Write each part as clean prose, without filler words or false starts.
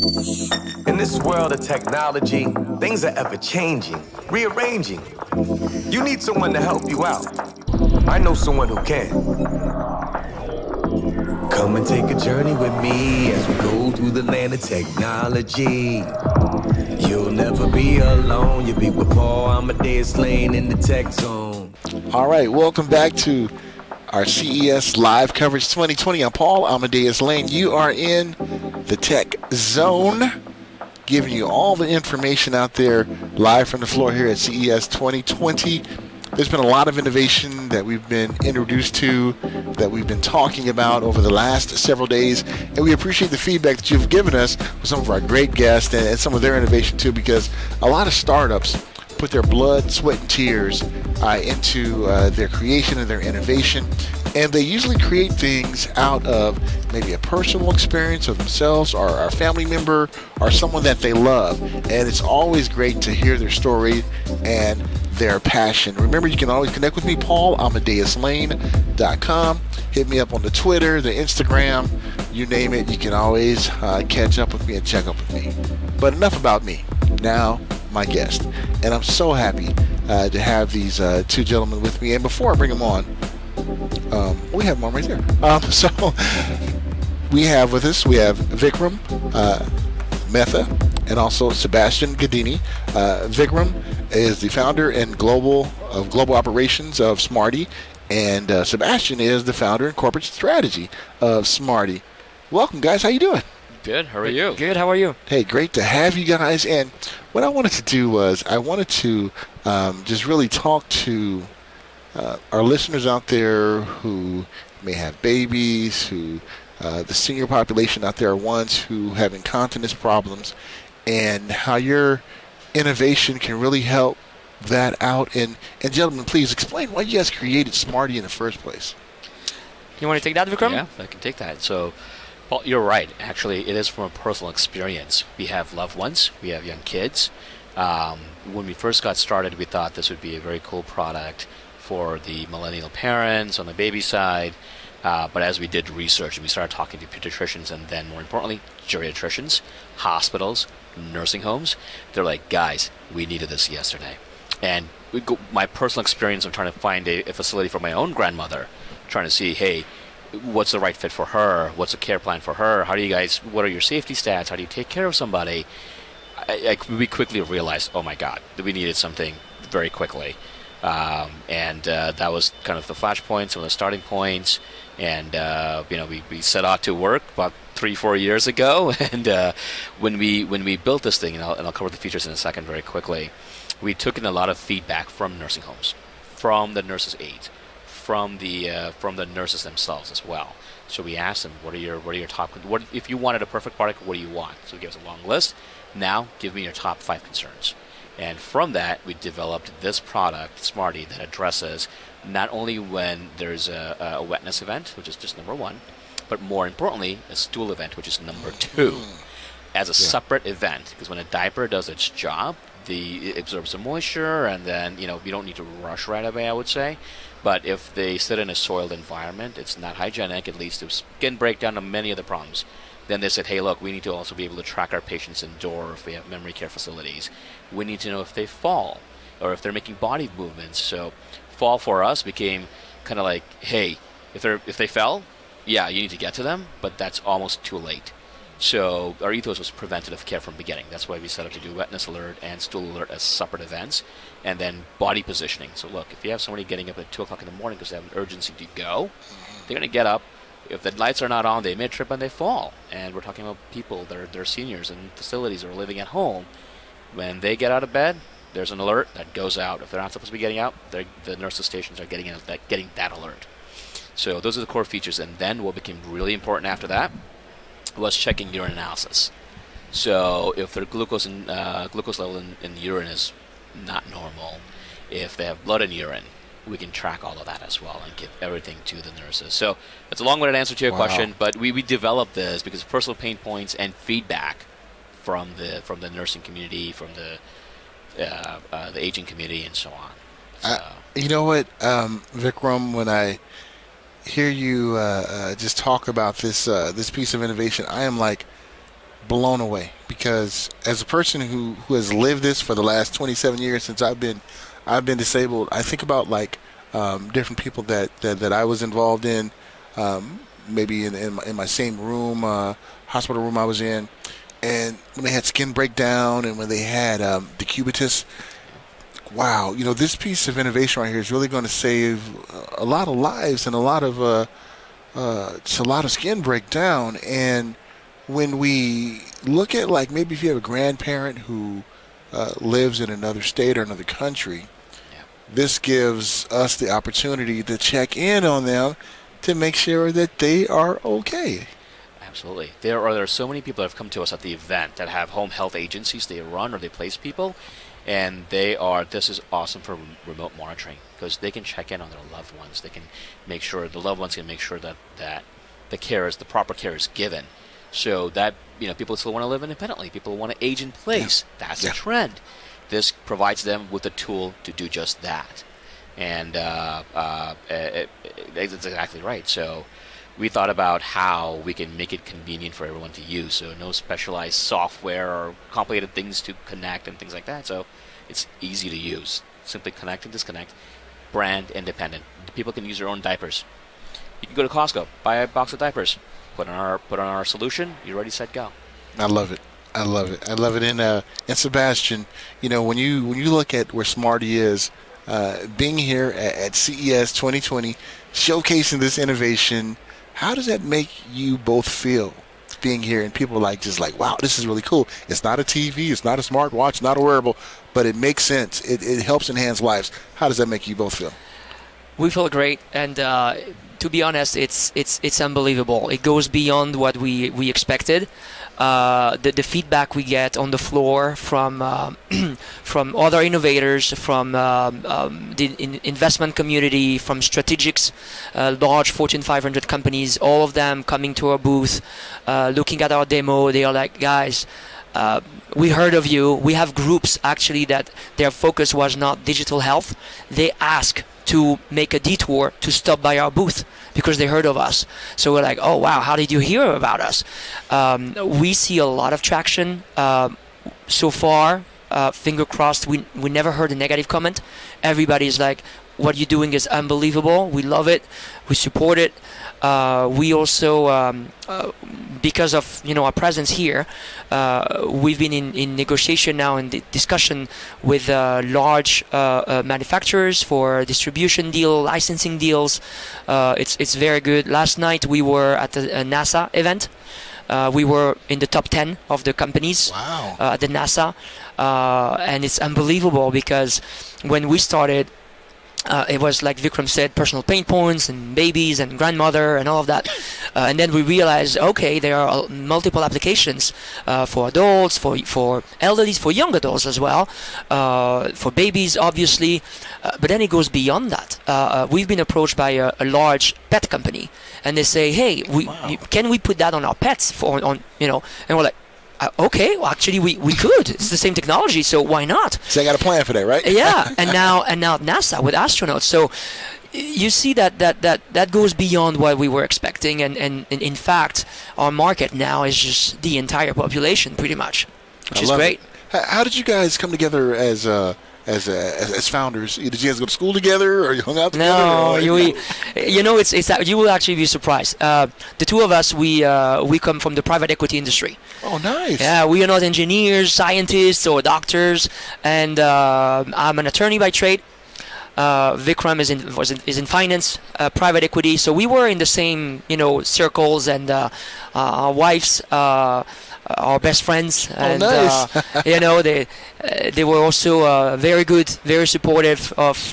In this world of technology, things are ever changing, rearranging. You need someone to help you out. I know someone who can. Come and take a journey with me as we go through the land of technology. You'll never be alone. You'll be with Paul Amadeus Lane in the tech zone. All right, welcome back to our CES live coverage 2020. I'm Paul Amadeus Lane. You are in the tech zone, giving you all the information out there live from the floor here at CES 2020. There's been a lot of innovation that we've been introduced to, that we've been talking about over the last several days, and we appreciate the feedback that you've given us with some of our great guests and some of their innovation too, because a lot of startups put their blood, sweat, and tears into their creation and their innovation, and they usually create things out of maybe a personal experience of themselves or a family member or someone that they love, and it's always great to hear their story and their passion. Remember, you can always connect with me, PaulAmadeusLane.com. Hit me up on the Twitter, the Instagram, you name it. You can always catch up with me and check up with me. But enough about me. Now, my guest. And I'm so happy to have these two gentlemen with me. And before I bring them on, we have one right there. So we have with us, we have Vikram Mehta and also Sebastian Gadini. Vikram is the founder and global operations of Smarty, and Sebastian is the founder and corporate strategy of Smarty. Welcome, guys. How you doing? Good. How are you? Good. How are you? Hey, great to have you guys. And what I wanted to do was I wanted to just really talk to our listeners out there who may have babies, who the senior population out there are ones who have incontinence problems, and how your innovation can really help that out. And gentlemen, please explain why you guys created Smarty in the first place. You want to take that, Vikram? Yeah, I can take that. So, Paul, you're right. Actually, it is from a personal experience. We have loved ones. We have young kids. When we first got started, we thought this would be a very cool product for the millennial parents on the baby side. But as we did research and we started talking to pediatricians and then, more importantly, geriatricians, hospitals, nursing homes, they're like, guys, we needed this yesterday. And my personal experience of trying to find a facility for my own grandmother, trying to see, hey, what's the right fit for her? What's the care plan for her? How do you guys, what are your safety stats? How do you take care of somebody? We quickly realized, oh my God, that we needed something very quickly. And that was kind of the flashpoint, some of the starting points. And, we set out to work about 3-4 years ago. And when we built this thing, and I'll cover the features in a second very quickly, we took in a lot of feedback from nursing homes, from the nurses' aides, from the nurses themselves as well. So we asked them, what are your top? What if you wanted a perfect product? What do you want? So they gave us a long list. Now, give me your top 5 concerns. And from that, we developed this product, Smarty, that addresses not only when there's a wetness event, which is just number 1, but more importantly, a stool event, which is number 2, as a separate event. Because when a diaper does its job, it absorbs the moisture, and then you don't need to rush right away, I would say. But if they sit in a soiled environment, it's not hygienic. It leads to skin breakdown and many other problems. Then they said, hey, look, we need to also be able to track our patients indoor if we have memory care facilities. We need to know if they fall or if they're making body movements. So fall for us became kind of like, hey, if they fell, yeah, you need to get to them, but that's almost too late. So our ethos was preventative care from beginning. That's why we set up to do wetness alert and stool alert as separate events. And then body positioning. So look, if you have somebody getting up at 2 o'clock in the morning because they have an urgency to go, they're going to get up. If the lights are not on, they may trip and they fall. And we're talking about people that are seniors in facilities or living at home. When they get out of bed, there's an alert that goes out. If they're not supposed to be getting out, the nurses' stations are getting that alert. So those are the core features. And then what became really important after that was checking urine analysis. So if their glucose level in urine is not normal, if they have blood in urine, we can track all of that as well and give everything to the nurses. So it's a long-winded answer to your question, but we developed this because of personal pain points and feedback from the nursing community, from the aging community, and so on. So. You know what, Vikram, when I hear you just talk about this piece of innovation, I am like blown away because as a person who has lived this for the last 27 years since I've been disabled, I think about like different people that I was involved in, maybe in my same room, hospital room I was in, and when they had skin breakdown and when they had decubitus. Wow, this piece of innovation right here is really going to save a lot of lives and a lot of skin breakdown. And when we look at, like, maybe if you have a grandparent who lives in another state or another country, this gives us the opportunity to check in on them to make sure that they are okay. Absolutely. There are so many people that have come to us at the event that have home health agencies they run or they place people, and this is awesome for remote monitoring because they can check in on their loved ones. They can make sure, the loved ones can make sure that the proper care is given. So that, people still want to live independently. People want to age in place. Yeah. That's a trend. This provides them with a tool to do just that. And it's exactly right. So we thought about how we can make it convenient for everyone to use. So no specialized software or complicated things to connect and things like that. So it's easy to use. Simply connect and disconnect. Brand independent. People can use their own diapers. You can go to Costco, buy a box of diapers, put on our solution. You're ready, set, go. I love it. I love it. And Sebastian, when you look at where Smarty is, being here at CES 2020, showcasing this innovation, how does that make you both feel being here? And people are just like, wow, this is really cool. It's not a TV, it's not a smartwatch, not a wearable, but it makes sense. It helps enhance lives. How does that make you both feel? We feel great, and to be honest, it's unbelievable. It goes beyond what we expected. The feedback we get on the floor from other innovators, from the investment community, from strategics, large Fortune 500 companies, all of them coming to our booth, looking at our demo. They are like, guys, we heard of you. We have groups actually that their focus was not digital health. They ask to make a detour to stop by our booth because they heard of us. So we're like, oh wow, how did you hear about us? We see a lot of traction so far. Finger crossed, we never heard a negative comment. Everybody's like, what you're doing is unbelievable. We love it. We support it. We also, because of our presence here, we've been in negotiation now and discussion with large manufacturers for distribution deal, licensing deals. It's very good. Last night we were at a NASA event. We were in the top 10 of the companies at the NASA, and it's unbelievable because when we started, it was like Vikram said, personal pain points and babies and grandmother and all of that. And then we realized, okay, there are multiple applications for adults, for elderly, for young adults as well, for babies, obviously. But then it goes beyond that. We've been approached by a large pet company, and they say, hey, can we put that on our pets? And we're like, okay, well, actually, we could. It's the same technology, so why not? So I got a plan for that, right? Yeah, and now NASA with astronauts. So you see that goes beyond what we were expecting, and in fact, our market now is just the entire population, pretty much, which is great. How did you guys come together as founders? Did you guys go to school together, or you hung out together? No, you will actually be surprised. The two of us, we come from the private equity industry. Oh, nice. Yeah, we are not engineers, scientists, or doctors, and I'm an attorney by trade. Vikram is in finance, private equity. So we were in the same circles, and our wives. Our best friends, and nice. They were also very good, very supportive of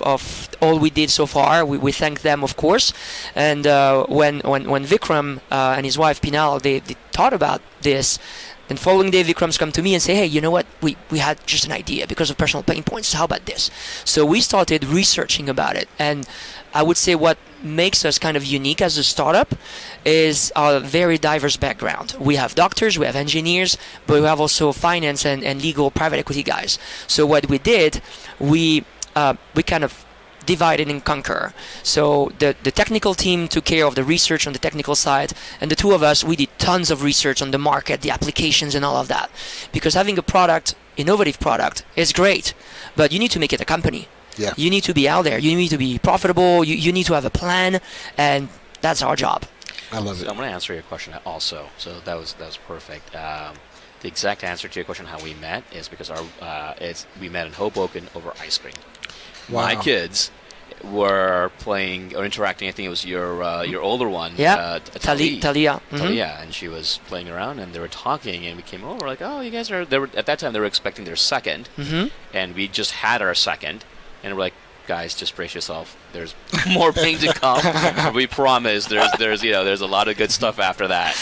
all we did so far. We thank them, of course. And when Vikram and his wife Pinal they thought about this, then following day Vikram's come to me and say, hey, you know what? We had just an idea because of personal pain points. How about this? So we started researching about it, and I would say what makes us kind of unique as a startup is our very diverse background. We have doctors, we have engineers, but we have also finance and legal private equity guys. So what we did, we kind of divide and conquer. So the technical team took care of the research on the technical side, and the two of us, we did tons of research on the market, the applications, and all of that. Because having a product, innovative product, is great, but you need to make it a company. Yeah. You need to be out there. You need to be profitable. You need to have a plan, and that's our job. I love it. So I'm going to answer your question also. So that was perfect. The exact answer to your question, how we met, is because we met in Hoboken over ice cream. Wow. My kids were playing or interacting. I think it was your older one. Yeah, Talia. Talia. Talia, and she was playing around, and they were talking, and we came over like, oh, you guys are. They were at that time they were expecting their second, and we just had our second, and we're like, guys, just brace yourself. There's more pain to come. We promise. There's a lot of good stuff after that.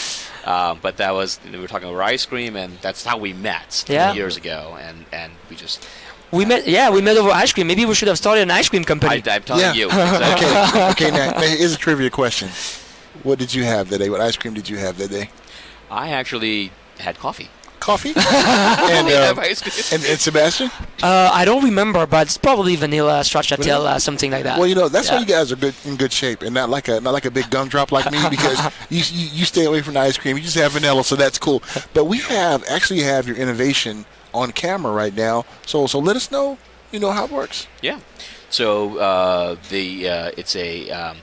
But that was, we were talking over ice cream, and that's how we met years ago, and we just. We met over ice cream. Maybe we should have started an ice cream company. I'm telling you. Exactly. Okay. Now here's a trivia question. What did you have that day? What ice cream did you have that day? I actually had coffee. Coffee? and Ice cream. and Sebastian? I don't remember, but it's probably vanilla, stracciatella, something like that. Well, that's why you guys are in good shape, and not like a big gumdrop like me, because you stay away from the ice cream. You just have vanilla, so that's cool. But we actually have your innovation on camera right now. So let us know, how it works. Yeah. So it's a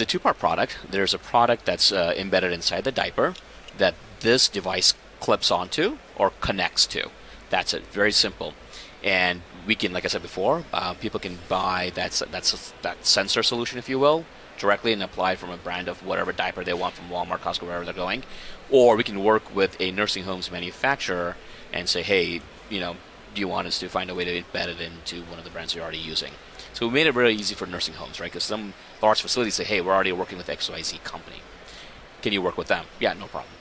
two-part product. There's a product that's embedded inside the diaper that this device clips onto or connects to. That's it. Very simple. And we can, like I said before, people can buy that sensor solution, if you will, directly and apply from a brand of whatever diaper they want from Walmart, Costco, wherever they're going. Or we can work with a nursing home's manufacturer and say, hey, do you want us to find a way to embed it into one of the brands you're already using? So we made it really easy for nursing homes, right? Because some large facilities say, hey, we're already working with XYZ company. Can you work with them? Yeah, no problem.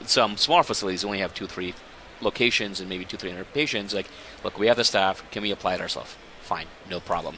Some smaller facilities only have 2-3 locations and maybe 200-300 patients. Like, look, we have the staff. Can we apply it ourselves? Fine, no problem.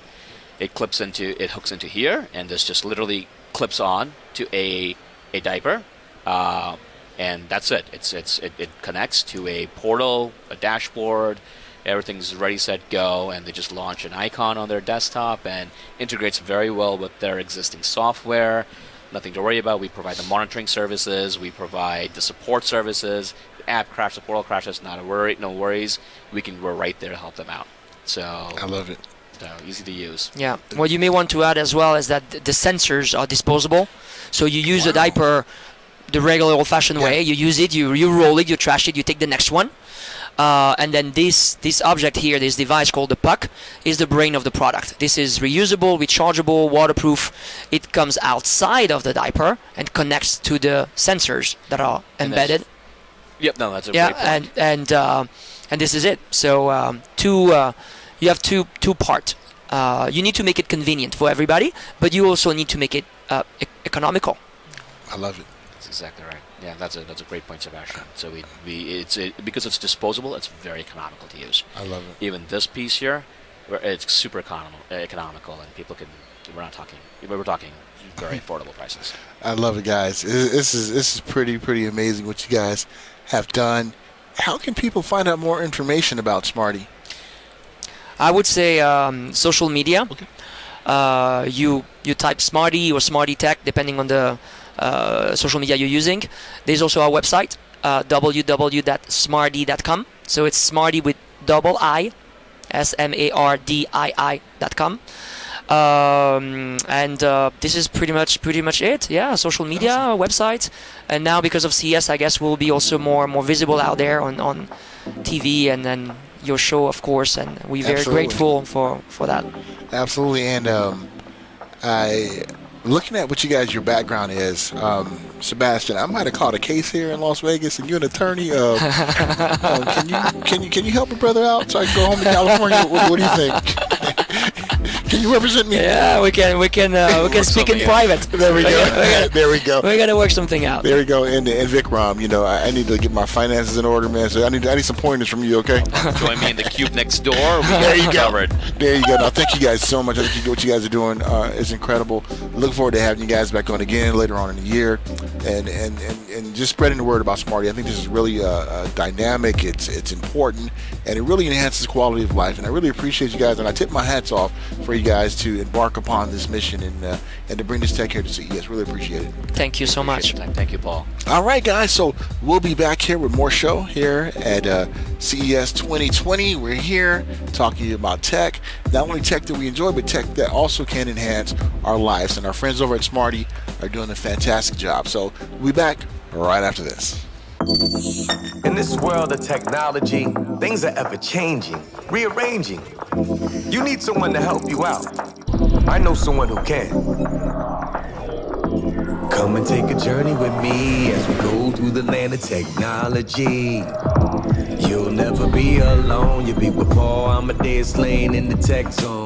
It hooks into here, and this just literally clips on to a diaper. And that's it. It connects to a portal, a dashboard. Everything's ready, set, go, and they just launch an icon on their desktop and integrates very well with their existing software. Nothing to worry about. We provide the monitoring services. We provide the support services. The app crashes, the portal crashes, not a worry, no worries. We're right there to help them out. So I love it. So easy to use. Yeah. What you may want to add as well is that the sensors are disposable. So you use a diaper the regular old-fashioned way. You use it, you roll it, you trash it, you take the next one. And then this object here, this device called the puck, is the brain of the product. This is reusable, rechargeable, waterproof. It comes outside of the diaper and connects to the sensors that are embedded. Yep, no, that's a great point. And this is it. So you have two part. You need to make it convenient for everybody, but you also need to make it economical. I love it. That's exactly right. Yeah, that's a great point, Sebastian. So because it's disposable, it's very economical to use. I love it. Even this piece here, it's super economical, and people can. We're talking very affordable prices. I love it, guys. This is pretty amazing what you guys have done. How can people find out more information about Smarty? I would say social media. Okay. You type Smardii or Smarty Tech, depending on the social media you're using. There's also our website, www.smardii.com. So it's Smarty with double I, SMARDII.com. And this is pretty much it. Yeah, social media, website, and now because of CES, I guess we'll be also more visible out there on TV, and then your show, of course, and we're very grateful for that. Absolutely. And looking at what your background is, Sebastian, I might have caught a case here in Las Vegas, and you're an attorney. Can you help a brother out so I can go home to California? What do you think? Can you represent me? Yeah, we can speak in private. There we go. There we go. We're gonna work something out. There we go. And Vikram, I need to get my finances in order, man. So I need some pointers from you, okay? Join me in the cube next door. There you go. There you go. Now, thank you guys so much. I think what you guys are doing is incredible. Look forward to having you guys back on again later on in the year, and just spreading the word about Smarty. I think this is really dynamic. It's important, and it really enhances the quality of life. And I really appreciate you guys. And I tip my hats off for you guys guys to embark upon this mission and to bring this tech here to CES. Really appreciate it. Thank you so much. Thank you, Paul. All right, guys. So we'll be back here with more show here at CES 2020. We're here talking about tech, not only tech that we enjoy, but tech that also can enhance our lives. And our friends over at Smarty are doing a fantastic job. So we'll be back right after this. In this world of technology, things are ever changing, rearranging. You need someone to help you out. I know someone who can. Come and take a journey with me as we go through the land of technology. You'll never be alone. You'll be with Paul Amadeus Lane in the tech zone.